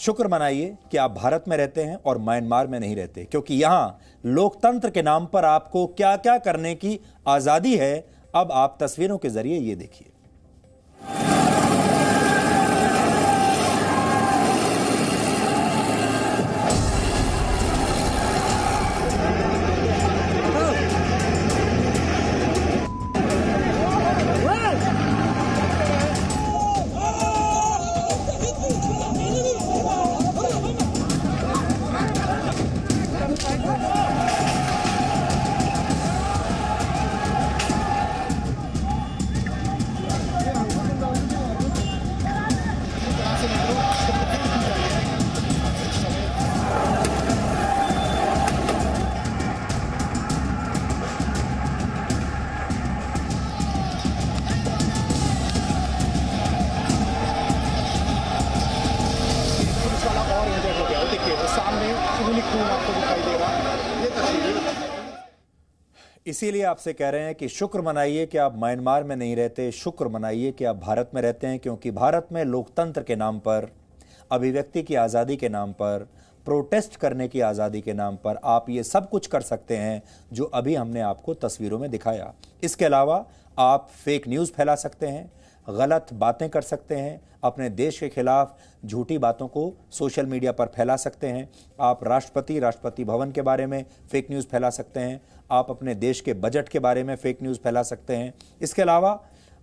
शुक्र मनाइए कि आप भारत में रहते हैं और म्यांमार में नहीं रहते, क्योंकि यहां लोकतंत्र के नाम पर आपको क्या क्या करने की आजादी है। अब आप तस्वीरों के जरिए ये देखिए। इसीलिए आपसे कह रहे हैं कि शुक्र मनाइए कि आप म्यांमार में नहीं रहते, शुक्र मनाइए कि आप भारत में रहते हैं, क्योंकि भारत में लोकतंत्र के नाम पर, अभिव्यक्ति की आज़ादी के नाम पर, प्रोटेस्ट करने की आज़ादी के नाम पर आप ये सब कुछ कर सकते हैं जो अभी हमने आपको तस्वीरों में दिखाया। इसके अलावा आप फेक न्यूज़ फैला सकते हैं, गलत बातें कर सकते हैं, अपने देश के खिलाफ झूठी बातों को सोशल मीडिया पर फैला सकते हैं। आप राष्ट्रपति भवन के बारे में फेक न्यूज़ फैला सकते हैं, आप अपने देश के बजट के बारे में फेक न्यूज़ फैला सकते हैं। इसके अलावा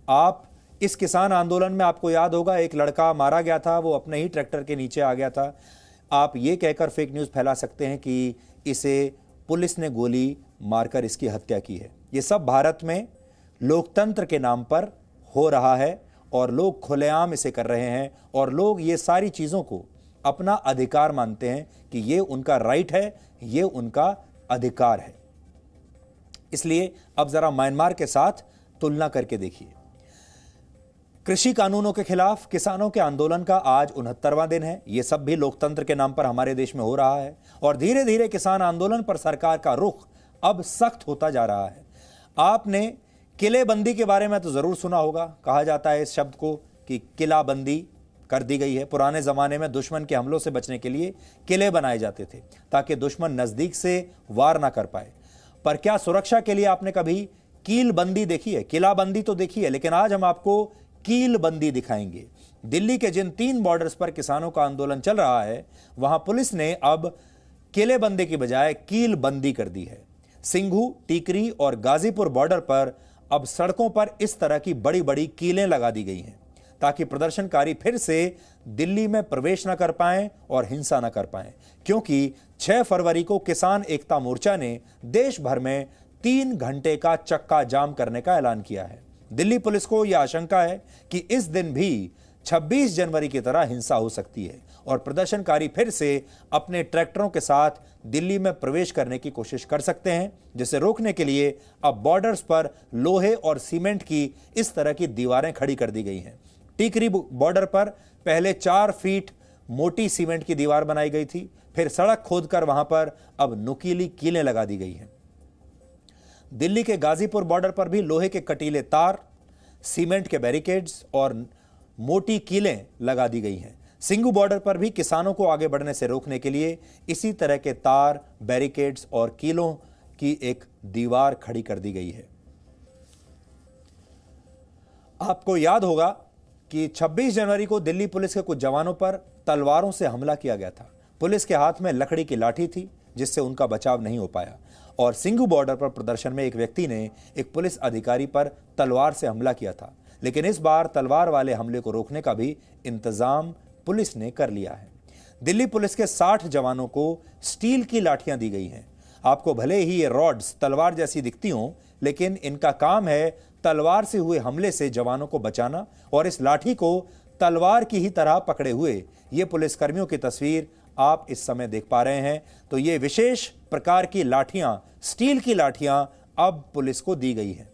आप इस किसान आंदोलन में, आपको याद होगा, एक लड़का मारा गया था, वो अपने ही ट्रैक्टर के नीचे आ गया था। आप ये कहकर फेक न्यूज़ फैला सकते हैं कि इसे पुलिस ने गोली मारकर इसकी हत्या की है। ये सब भारत में लोकतंत्र के नाम पर हो रहा है और लोग खुलेआम इसे कर रहे हैं और लोग ये सारी चीज़ों को अपना अधिकार मानते हैं कि ये उनका राइट है, ये उनका अधिकार है। इसलिए अब जरा म्यांमार के साथ तुलना करके देखिए। कृषि कानूनों के खिलाफ किसानों के आंदोलन का आज 69वां दिन है। ये सब भी लोकतंत्र के नाम पर हमारे देश में हो रहा है और धीरे धीरे किसान आंदोलन पर सरकार का रुख अब सख्त होता जा रहा है। आपने किलेबंदी के बारे में तो जरूर सुना होगा। कहा जाता है इस शब्द को कि किलाबंदी कर दी गई है। पुराने जमाने में दुश्मन के हमलों से बचने के लिए किले बनाए जाते थे ताकि दुश्मन नजदीक से वार ना कर पाए। पर क्या सुरक्षा के लिए आपने कभी कील बंदी देखी है? किलाबंदी तो देखी है, लेकिन आज हम आपको कील बंदी दिखाएंगे। दिल्ली के जिन 3 बॉर्डर्स पर किसानों का आंदोलन चल रहा है, वहां पुलिस ने अब किलेबंदी की बजाय कील बंदी कर दी है। सिंघू, टीकरी और गाजीपुर बॉर्डर पर अब सड़कों पर इस तरह की बड़ी बड़ी कीलें लगा दी गई हैं ताकि प्रदर्शनकारी फिर से दिल्ली में प्रवेश न कर पाएं और हिंसा न कर पाएं, क्योंकि 6 फरवरी को किसान एकता मोर्चा ने देश भर में 3 घंटे का चक्का जाम करने का ऐलान किया है। दिल्ली पुलिस को यह आशंका है कि इस दिन भी 26 जनवरी की तरह हिंसा हो सकती है और प्रदर्शनकारी फिर से अपने ट्रैक्टरों के साथ दिल्ली में प्रवेश करने की कोशिश कर सकते हैं, जिसे रोकने के लिए अब बॉर्डर्स पर लोहे और सीमेंट की इस तरह की दीवारें खड़ी कर दी गई हैं। टीकरी बॉर्डर पर पहले 4 फीट मोटी सीमेंट की दीवार बनाई गई थी, फिर सड़क खोदकर वहां पर अब नुकीली कीलें लगा दी गई हैं। दिल्ली के गाजीपुर बॉर्डर पर भी लोहे के कटीले तार, सीमेंट के बैरिकेड्स और मोटी कीलें लगा दी गई हैं। सिंघू बॉर्डर पर भी किसानों को आगे बढ़ने से रोकने के लिए इसी तरह के तार, बैरिकेड्स और कीलों की एक दीवार खड़ी कर दी गई है। आपको याद होगा कि 26 जनवरी को दिल्ली पुलिस के कुछ जवानों पर तलवारों से हमला किया गया था। पुलिस के हाथ में लकड़ी की लाठी थी जिससे उनका बचाव नहीं हो पाया और सिंघू बॉर्डर पर प्रदर्शन में एक व्यक्ति ने एक पुलिस अधिकारी पर तलवार से हमला किया था, लेकिन इस बार तलवार वाले हमले को रोकने का भी इंतजाम पुलिस ने कर लिया है। दिल्ली पुलिस के 60 जवानों को स्टील की लाठियां दी गई हैं। आपको भले ही ये रॉड्स तलवार जैसी दिखती हों, लेकिन इनका काम है तलवार से हुए हमले से जवानों को बचाना और इस लाठी को तलवार की ही तरह पकड़े हुए ये पुलिसकर्मियों की तस्वीर आप इस समय देख पा रहे हैं। तो ये विशेष प्रकार की लाठियां, स्टील की लाठियां अब पुलिस को दी गई हैं।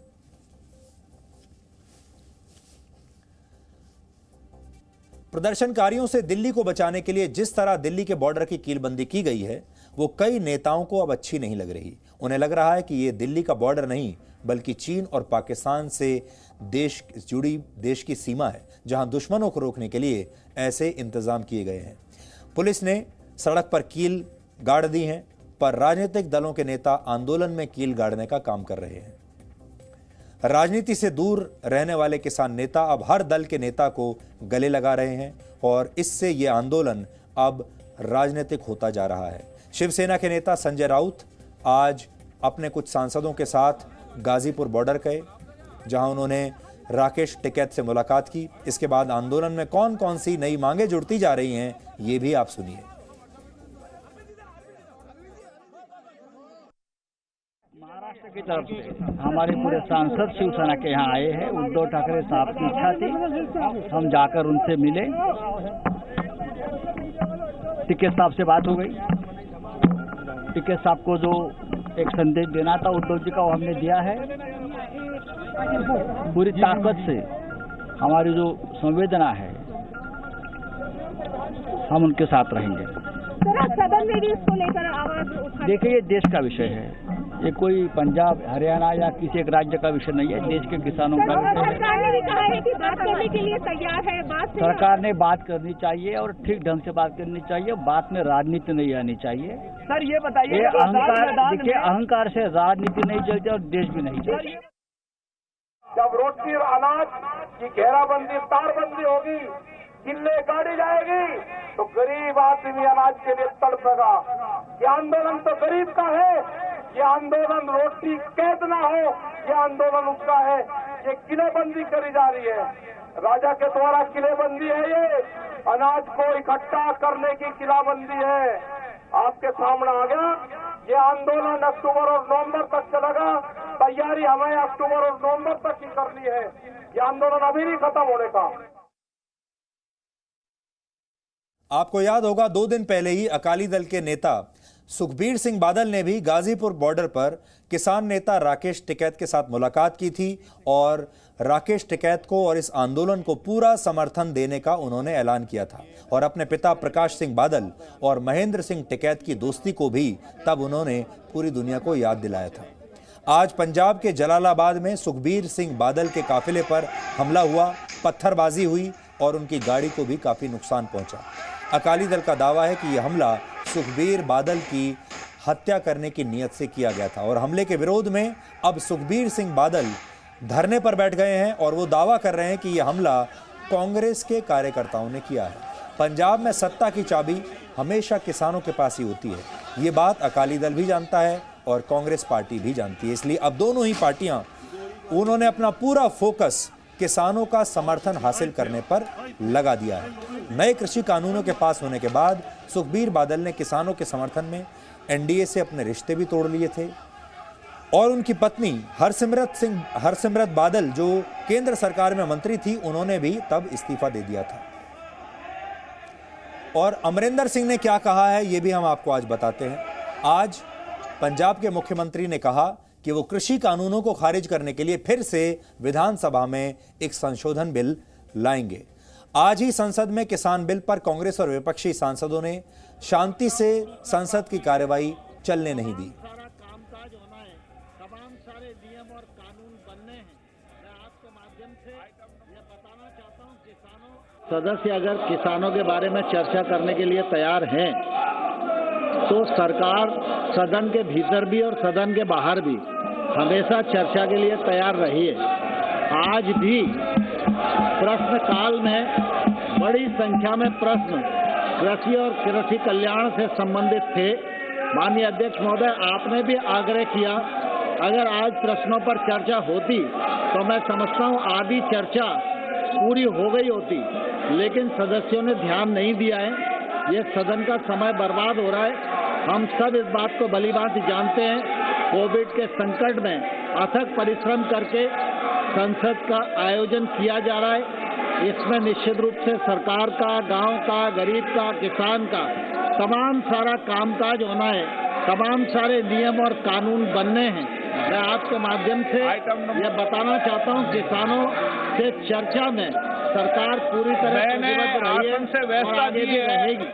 प्रदर्शनकारियों से दिल्ली को बचाने के लिए जिस तरह दिल्ली के बॉर्डर की कीलबंदी की गई है, वो कई नेताओं को अब अच्छी नहीं लग रही। उन्हें लग रहा है कि ये दिल्ली का बॉर्डर नहीं बल्कि चीन और पाकिस्तान से जुड़ी देश की सीमा है, जहां दुश्मनों को रोकने के लिए ऐसे इंतजाम किए गए हैं। पुलिस ने सड़क पर कील गाड़ दी हैं, पर राजनीतिक दलों के नेता आंदोलन में कील गाड़ने का काम कर रहे हैं। राजनीति से दूर रहने वाले किसान नेता अब हर दल के नेता को गले लगा रहे हैं और इससे यह आंदोलन अब राजनीतिक होता जा रहा है। शिवसेना के नेता संजय राउत आज अपने कुछ सांसदों के साथ गाजीपुर बॉर्डर गए, जहां उन्होंने राकेश टिकैत से मुलाकात की। इसके बाद आंदोलन में कौन कौन सी नई मांगे जुड़ती जा रही हैं, ये भी आप सुनिए। महाराष्ट्र की तरफ से हमारे पूरे सांसद शिवसेना के यहाँ आए हैं। उद्धव ठाकरे साहब की इच्छा थी, हम जाकर उनसे मिले। टिकैत साहब से बात हो गई। टिकैत साहब को जो एक संदेश देना था उद्धव जी का, वो हमने दिया है। पूरी ताकत से हमारी जो संवेदना है, हम उनके साथ रहेंगे। सदन में भी इसको लेकर आवाज उठा। देखिए, ये देश का विषय है, ये कोई पंजाब हरियाणा या किसी एक राज्य का विषय नहीं है, देश के किसानों का विषय है। सरकार ने भी कहा है कि बात करने के लिए तैयार है। सरकार ने बात करनी चाहिए और ठीक ढंग से बात करनी चाहिए, बात में राजनीति नहीं आनी चाहिए। सर ये बताइए, ये अहंकार, देखिए अहंकार से राजनीति नहीं चलती और देश भी नहीं चलती। जब रोटी और अनाज की घेराबंदी, तारबंदी होगी, किले गाड़ी जाएगी, तो गरीब आदमी अनाज के लिए तड़पेगा। ये आंदोलन तो गरीब का है, ये आंदोलन रोटी कैद ना हो, ये आंदोलन उसका है। ये किलेबंदी करी जा रही है, राजा के द्वारा किलेबंदी है। ये अनाज को इकट्ठा करने की किलाबंदी है। आपके सामने आ गया। ये आंदोलन अक्टूबर और नवंबर तक चलेगा। तैयारी हमें अक्टूबर और नवंबर तक ही करनी है। ये आंदोलन अभी नहीं खत्म होने का। आपको याद होगा 2 दिन पहले ही अकाली दल के नेता सुखबीर सिंह बादल ने भी गाजीपुर बॉर्डर पर किसान नेता राकेश टिकैत के साथ मुलाकात की थी और राकेश टिकैत को और इस आंदोलन को पूरा समर्थन देने का उन्होंने ऐलान किया था और अपने पिता प्रकाश सिंह बादल और महेंद्र सिंह टिकैत की दोस्ती को भी तब उन्होंने पूरी दुनिया को याद दिलाया था। आज पंजाब के जलालाबाद में सुखबीर सिंह बादल के काफिले पर हमला हुआ, पत्थरबाजी हुई और उनकी गाड़ी को भी काफी नुकसान पहुंचा। अकाली दल का दावा है कि यह हमला सुखबीर बादल की हत्या करने की नीयत से किया गया था और हमले के विरोध में अब सुखबीर सिंह बादल धरने पर बैठ गए हैं और वो दावा कर रहे हैं कि यह हमला कांग्रेस के कार्यकर्ताओं ने किया है। पंजाब में सत्ता की चाबी हमेशा किसानों के पास ही होती है। ये बात अकाली दल भी जानता है और कांग्रेस पार्टी भी जानती है। इसलिए अब दोनों ही पार्टियां, उन्होंने अपना पूरा फोकस किसानों का समर्थन हासिल करने पर लगा दिया है। नए कृषि कानूनों के पास होने के बाद सुखबीर बादल ने किसानों के समर्थन में एनडीए से अपने रिश्ते भी तोड़ लिए थे और उनकी पत्नी हरसिमरत बादल, जो केंद्र सरकार में मंत्री थी, उन्होंने भी तब इस्तीफा दे दिया था। और अमरिंदर सिंह ने क्या कहा है, ये भी हम आपको आज बताते हैं। आज पंजाब के मुख्यमंत्री ने कहा कि वो कृषि कानूनों को खारिज करने के लिए फिर से विधानसभा में एक संशोधन बिल लाएंगे। आज ही संसद में किसान बिल पर कांग्रेस और विपक्षी सांसदों ने शांति से संसद की कार्यवाही चलने नहीं दी। सारा कामकाज होना है, तमाम सारे नियम और कानून बनने हैं। मैं आपके माध्यम से ये बताना चाहता हूँ, किसानों सदस्य अगर किसानों के बारे में चर्चा करने के लिए तैयार हैं तो सरकार सदन के भीतर भी और सदन के बाहर भी हमेशा चर्चा के लिए तैयार रही है। आज भी प्रश्नकाल में बड़ी संख्या में प्रश्न कृषि और कृषि कल्याण से संबंधित थे। माननीय अध्यक्ष महोदय, आपने भी आग्रह किया अगर आज प्रश्नों पर चर्चा होती तो मैं समझता हूँ आधी चर्चा पूरी हो गई होती, लेकिन सदस्यों ने ध्यान नहीं दिया है। ये सदन का समय बर्बाद हो रहा है। हम सब इस बात को भलीभांति जानते हैं। कोविड के संकट में अथक परिश्रम करके संसद का आयोजन किया जा रहा है। इसमें निश्चित रूप से सरकार का, गांव का, गरीब का, किसान का तमाम सारा कामकाज होना है, तमाम सारे नियम और कानून बनने हैं। मैं आपके माध्यम से ये बताना चाहता हूँ, किसानों से चर्चा में सरकार पूरी तरह प्रतिबद्ध रही है और आगे भी रहेगी।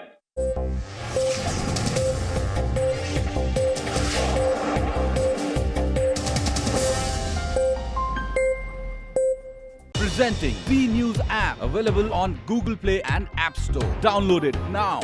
Presenting B News app, available on Google Play and App Store. Download it now.